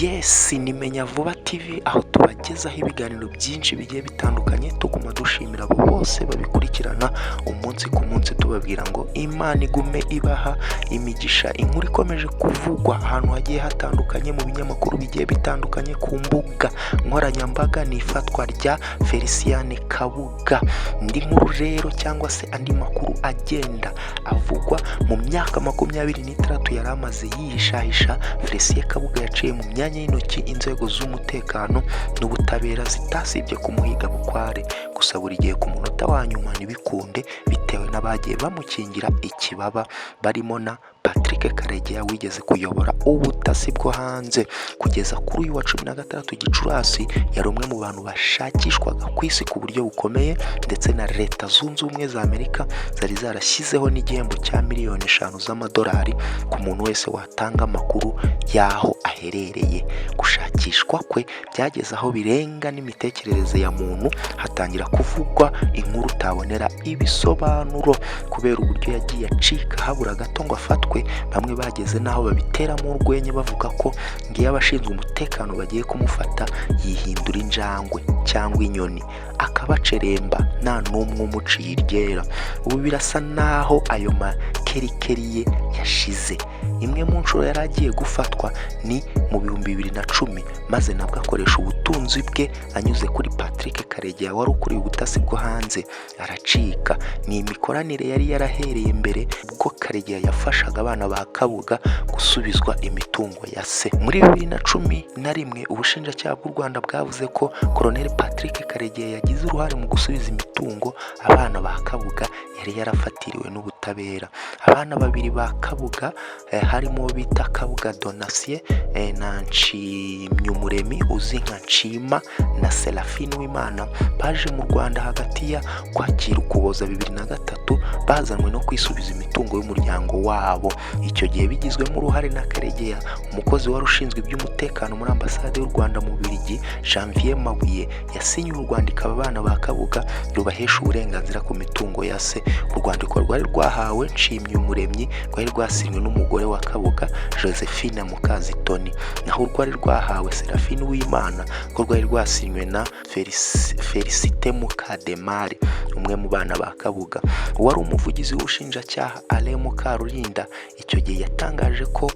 Yes, ni Menya Vuba TV aho tubagezaho ibiganiro byinshi bigiye bitandukanye, tuguma dushimira abo bose babikurikirana umunsi ku munsi, tubabwira ngo Imana igume ibaha imigisha. Inkuru ikomeje kuvugwa ahantu hagiye hatandukanye mu binyamakuru bigiye bitandukanye, ku mbuga nkoranyambaga ni ifatwa rya Felicien Kabuga. Indi nkuru rero cyangwa se andi makuru agenda avugwa mu myaka 26 yari amaze yihishahisha, Felicien Kabuga yaciye mu myanya y'intoki inzego z'umutekano n'ubutabera zitasibye kumuhiga bukware. Gusa buri gihe ku munota wa nyuma ntibikunde, bitewe n'abagiye bamukingira ikibaba, barimo na Patrick Karegeya wigeze kuyobora ubutasi bwo hanze. Kugeza kuri uyu wa 16 Gicurasi yari umwe mu bantu bashakishwaga ku isi ku buryo bukomeye, ndetse na Leta Zunze Ubumwe za Amerika zari zarashyizeho n'igihembo cya miliyoni 5 z'amadolari ku muntu wese watanga amakuru y'aho aherereye. Gushakishwa kwe byageze aho birenga n'imitekerereze ya muntu, hatangira kuvugwa inkuru utabonera ibisobanuro kubera uburyo yagiye acika habura gato ngo afatwe. Bamwe bageze naho babiteramo urwenya bavuga ko ngiye abashinzwe umutekano bagiye kumufata yihindura injangwe cyangwa inyoni akabaceremba nta n'umwe umuciye iryera. Ubu birasa naho ayo makerikeri ye yashize. Imwe mu nshuro yari agiye gufatwa ni mu 2010, maze nabwo akoresha ubutunzi bwe anyuze kuri Patrick Karegeya wari ukuriye ubutasi bwo hanze, aracika. Ni imikoranire yari yarahereye mbere ubwo Karegeya yafashaga abana ba Kabuga gusubizwa imitungo ya se. Muri 2011 ubushinjacyaha bw'u Rwanda bwavuze ko Colonel Patrick Karegeya yagize uruhare mu gusubiza imitungo abana ba Kabuga yari yarafatiriwe n'ubutabera. Abana babiri ba Kabuga harimo bita Kabuga Donatien na Nshimyumuremyi uzi nka Nshima na Seraphine Uwimana baje mu Rwanda hagati ya Kwakira Ukuboza 2003, bazanwe no kwisubiza imitungo y'umuryango wabo. Icyo gihe bigizwemo uruhare na Karegeya, umukozi wari ushinzwe iby'umutekano muri ambasade y'u Rwanda mu Bubiligi Janvier Mabuye yasinyiye urwandiko abana ba Kabuga rubahesha uburenganzira ku mitungo ya se. Urwandiko rwari rwahawe Nshimyumuremyi rwari rwasinywe n'umugore wa Kabuga Josephine Mukazitoni, naho rwari rwahawe Seraphine Uwimana ko rwari rwasinywe na Felicite Mukademari, umwe mu bana ba Kabuga. Uwari umuvugizi w'ubushinjacyaha Alain Mukarurinda icyo gihe yatangaje ko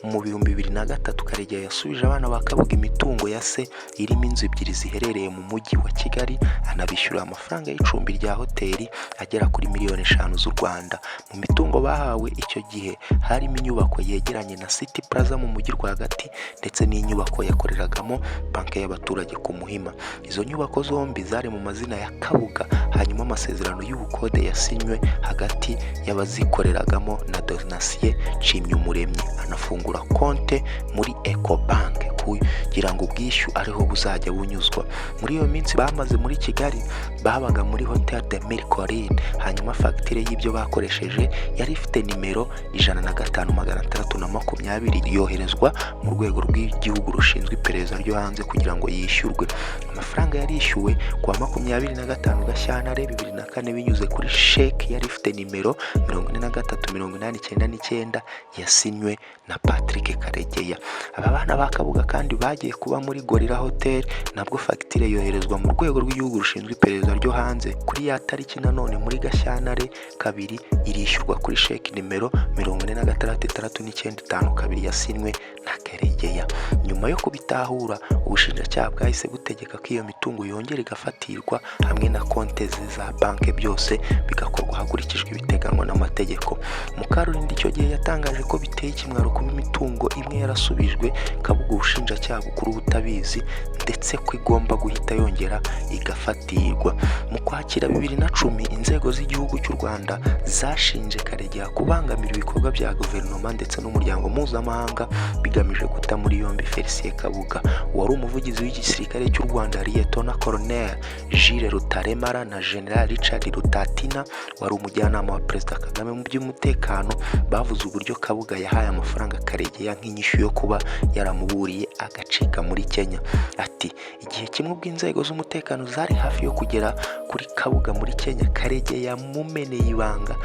mu 2003 Karegeya yasubije abana ba Kabuga imitungo ya se irimo inzu ebyiri ziherereye mu mujyi wa Kigali, anabishyura amafaranga y'icumbi rya hoteli agera kuri miliyoni 5 z'u Rwanda. Mu mitungo bahawe icyo gihe harimo inyubako yegeranye na City Plaza mu mujyi rwagati, ndetse n'inyubako yakoreragamo banki y'abaturage ku Muhima. Izo nyubako zombi zari mu mazina ya Kabuga, hanyuma amasezerano y'ubukode yasinywe hagati y'abazikoreragamo na Donatien Nshimyumuremyi, anafungura konte muri Ecobank kugira ngo ubwishyu ariho buzajya bunyuzwa. Muri iyo minsi bamaze muri Kigali babaga muri Hotel de Mille Collines, hanyuma fagitire y'ibyo bakoresheje yari ifite nimero 105,620 yoherezwa mu rwego rw'igihugu rushinzwe iperereza ryo hanze kugira ngo yishyurwe. Amafaranga yarishyuwe ku wa 25 Gashyantare 2004 binyuze kuri sheke yari ifite nimero 43,899 yasinywe na Patrick Karegeya. Aba bana ba Kabuga kandi bagiye kuba muri Gorilla Hotel, nabwo fagitire yoherezwa mu rwego rw'igihugu rushinzwe iperereza ryo hanze kuri ya tariki nanone muri Gashyantare 2 irishyurwa kuri sheke nimero 46,692 yasinywe na Karegeya. Nyuma yo kubitahura, ubushinjacyaha bwahise butegeka ko iyo mitungo yongera igafatirwa hamwe na konte za banki, byose bigakorwa hakurikijwe ibiteganywa n'amategeko. Mukarurinda icyo gihe yatangaje ko biteye ikimwaro kuba imitungo imwe yarasubijwe Kabuga ubushinjacyaha bukuru butabizi, ndetse ko igomba guhita yongera igafatirwa. Mu Kwakira 2010 inzego z'igihugu cy'u Rwanda zashinje Karegeya kubangamira ibikorwa bya guverinoma ndetse n'umuryango mpuzamahanga bigamije guta muri yombi Felicien Kabuga. Wari umuvugizi w'igisirikare cy'u Rwanda Lieutenant Colonel Jules Rutaremara na General Richard Rutatina wari umujyanama wa Perezida Kagame mu by'umutekano bavuze uburyo Kabuga yahaye amafaranga Karegeya nk'inyishyu yo kuba yaramuburiye agacika muri Kenya. Ati igihe kimwe ubwo inzego z'umutekano zari hafi yo kugera kuri Kabuga muri Kenya, Karegeya yamumeneye ibanga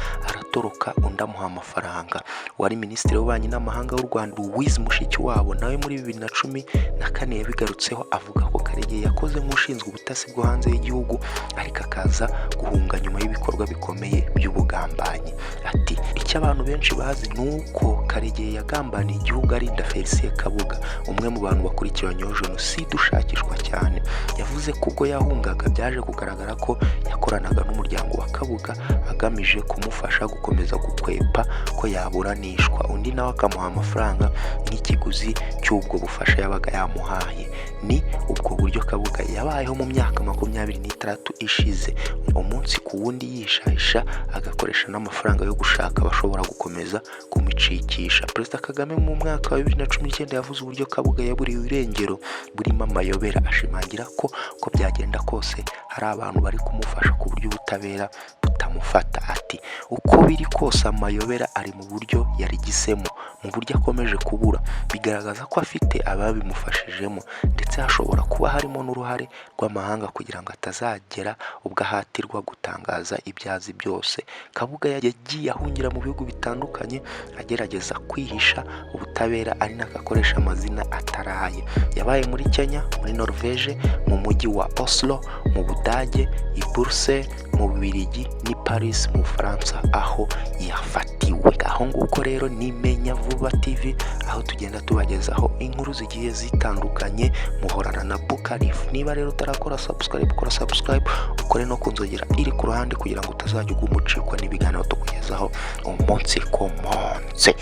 gutoroka undi amuha amafaranga. Wari minisitiri w'ububanyi n'amahanga w'u Rwanda Louise Mushikiwabo nawe muri 2014 yabigarutseho avuga ko Karegeya yakoze nk'ushinzwe ubutasi bwo hanze y'igihugu ariko akaza guhunga nyuma y'ibikorwa bikomeye by'ubugambanyi. Ati icyo abantu benshi bazi nuko Karegeya yagambaniye igihugu arinda Felicien Kabuga, umwe mu bantu bakurikiranyweho jenoside ushakishwa cyane. Yavuze ko ubwo yahungaga byaje kugaragara ko yakoranaga n'umuryango wa Kabuga agamije kumufasha gukomeza gukwepa ko yaburanishwa, undi nawe akamuha amafaranga nk'ikiguzi cy'ubwo bufasha yabaga yamuhaye. Ni ubwo buryo Kabuga yabayeho mu myaka 26 ishize, umunsi ku wundi yishahisha agakoresha n'amafaranga yo gushaka bashobora gukomeza kumicikisha. Perezida Kagame mu mwaka wa 2019 yavuze uburyo Kabuga yaburiwe irengero burimo amayobera, ashimangira ko byagenda kose hari abantu bari kumufasha ku buryo ubutabera butamufata. Ati uko biri kose amayobera ari mu buryo yarigisemo, mu buryo akomeje kubura, bigaragaza ko afite ababimufashijemo ndetse hashobora kuba harimo n'uruhare rw'amahanga kugira ngo atazagera ubwo ahatirwa gutangaza ibyazi byose. Kabuga yagiye ahungira mu bihugu bitandukanye agerageza kwihisha ubutabera, ari nagakoresha amazina ataraye. Yabaye muri Kenya, muri Norvège, mu mujyi wa Oslo mu Budage, i Bruxelles mu Bubiligi ni Paris mu Bufaransa aho yafatiwe. Aho nguko rero ni Menya Vuba TV, aho tugenda tubagezaho inkuru zigiye zitandukanye, muhorana na Bukarif. Niba rero utarakora subscribe, kora subscribe, ukore no kunzogera iri ku ruhande kugira ngo utazajya ugumucikwa n'ibiganiro tukugezaho umunsi ku munsi.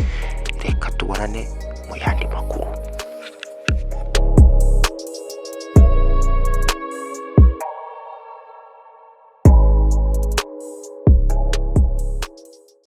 Reka tubonane mu yandi makuru.